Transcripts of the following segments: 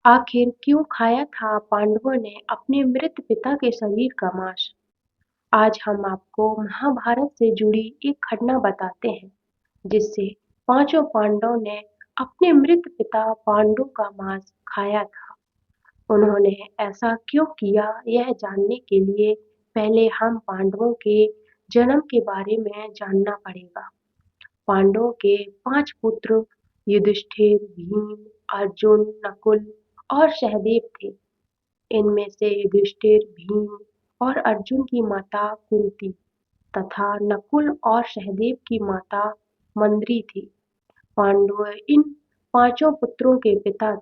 आखिर क्यों खाया था पांडवों ने अपने मृत पिता के शरीर का मांस? आज हम आपको महाभारत से जुड़ी एक घटना बताते हैं, जिससे पांचों पांडवों ने अपने मृत पिता पांडु का मांस खाया था। उन्होंने ऐसा क्यों किया, यह जानने के लिए पहले हम पांडवों के जन्म के बारे में जानना पड़ेगा। पांडवों के 5 पुत्र युधिष्ठिर, भीम, अर्जुन, नकुल और सहदेव थे। इनमें से युधिष्ठिर, भीम और अर्जुन की माता कुंती तथा नकुल और सहदेव की माता मंद्री थी। पांडव इन पांचों पुत्रों के पिता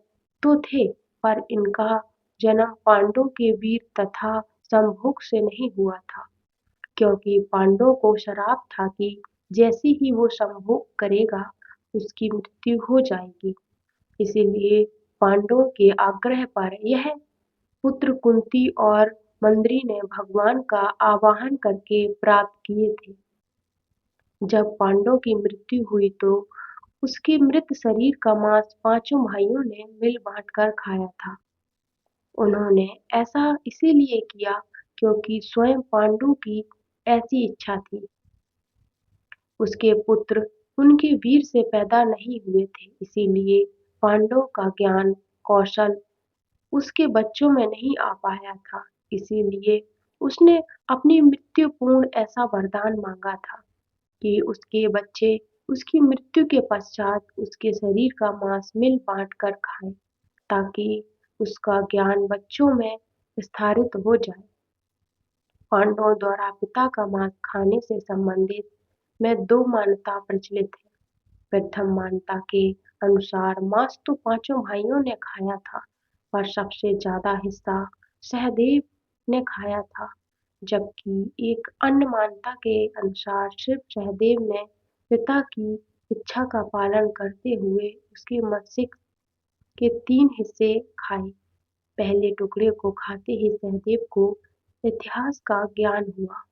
तो थे, पर इनका जन्म पांडवों के वीर तथा संभोग से नहीं हुआ था, क्योंकि पांडवों को श्राप था कि जैसे ही वो संभोग करेगा, उसकी मृत्यु हो जाएगी। इसीलिए पांडवों के आग्रह पर यह पुत्र कुंती और मंद्री ने भगवान का आवाहन करके प्राप्त किए थे। जब पांडव की मृत्यु हुई तो उसके मृत शरीर का मांस पांचों भाइयों ने मिल बांट कर खाया था। उन्होंने ऐसा इसीलिए किया क्योंकि स्वयं पांडु की ऐसी इच्छा थी। उसके पुत्र उनके वीर से पैदा नहीं हुए थे, इसीलिए पांडव का ज्ञान कौशल उसके बच्चों में नहीं आ पाया था। इसीलिए उसने अपनी मृत्यु पूर्ण ऐसा वरदान मांगा था कि उसके बच्चे उसकी मृत्यु के पश्चात उसके शरीर का मांस मिल बांट कर खाएं, ताकि उसका ज्ञान बच्चों में विस्तारित हो जाए। पांडवों द्वारा पिता का मांस खाने से संबंधित में दो मान्यता प्रचलित है। प्रथम मान्यता के अनुसार मांस तो पांचों भाइयों ने खाया था, पर सबसे ज्यादा हिस्सा सहदेव ने खाया था, जबकि एक अन्य मान्यता के अनुसार सिर्फ सहदेव ने पिता की इच्छा का पालन करते हुए उसके मस्तिष्क के 3 हिस्से खाए। पहले टुकड़े को खाते ही सहदेव को इतिहास का ज्ञान हुआ,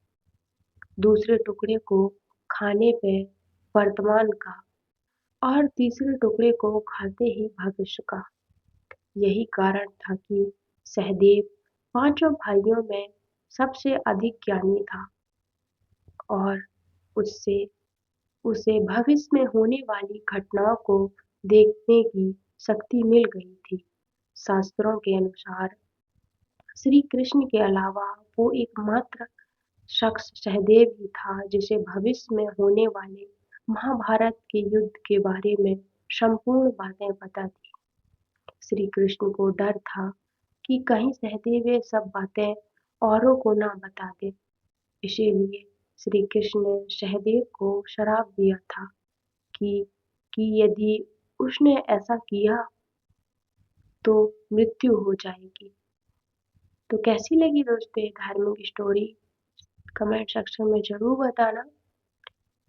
दूसरे टुकड़े को खाने पर वर्तमान का और तीसरे टुकड़े को खाते ही भविष्य का। यही कारण था कि सहदेव पांचों भाइयों में सबसे अधिक ज्ञानी था और उससे उसे भविष्य में होने वाली घटनाओं को देखने की शक्ति मिल गई थी। शास्त्रों के अनुसार श्री कृष्ण के अलावा वो एकमात्र शख्स सहदेव ही था जिसे भविष्य में होने वाले महाभारत के युद्ध के बारे में संपूर्ण बातें पता थी। श्री कृष्ण को डर था कि कहीं सहदेव ये सब बातें औरों को ना बता दे। इसीलिए श्री कृष्ण ने सहदेव को श्राप दिया था कि यदि उसने ऐसा किया तो मृत्यु हो जाएगी। तो कैसी लगी दोस्तों ये धार्मिक स्टोरी? कमेंट सेक्शन में ज़रूर बताना,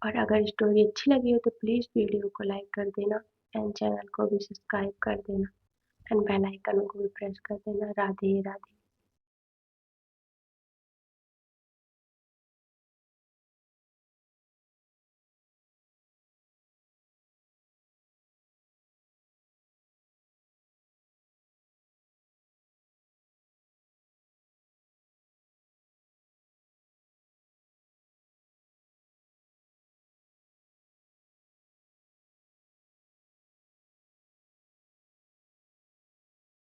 और अगर स्टोरी अच्छी लगी हो तो प्लीज़ वीडियो को लाइक कर देना एंड चैनल को भी सब्सक्राइब कर देना एंड बेल आइकन को भी प्रेस कर देना। राधे राधे।